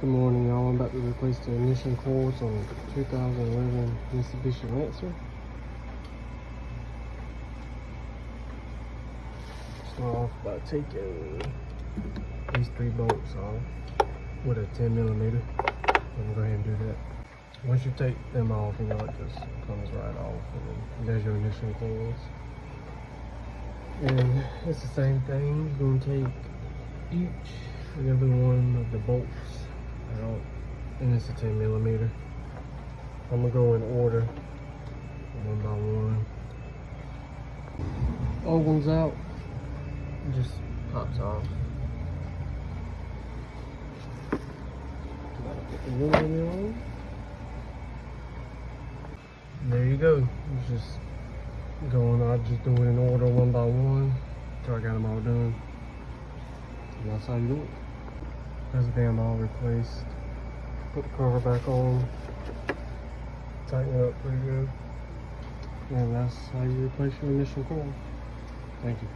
Good morning, y'all. I'm about to replace the ignition coils on the 2011 Mitsubishi Lancer. Start off by taking these 3 bolts off with a 10mm. I'm gonna go ahead and do that. Once you take them off, you know, it just comes right off, and then there's your ignition coils. And it's the same thing. You're gonna take each and every one of the bolts out, and it's a 10mm. I'm gonna go in order, one by one. All one's out, it just pops off. Put the new one on. There you go. It's just going. I just do it in order, one by one, till I got them all done. And that's how you do it. That's the damn all replaced. Put the cover back on. Tighten it up pretty good. And that's how you replace your ignition coil. Thank you.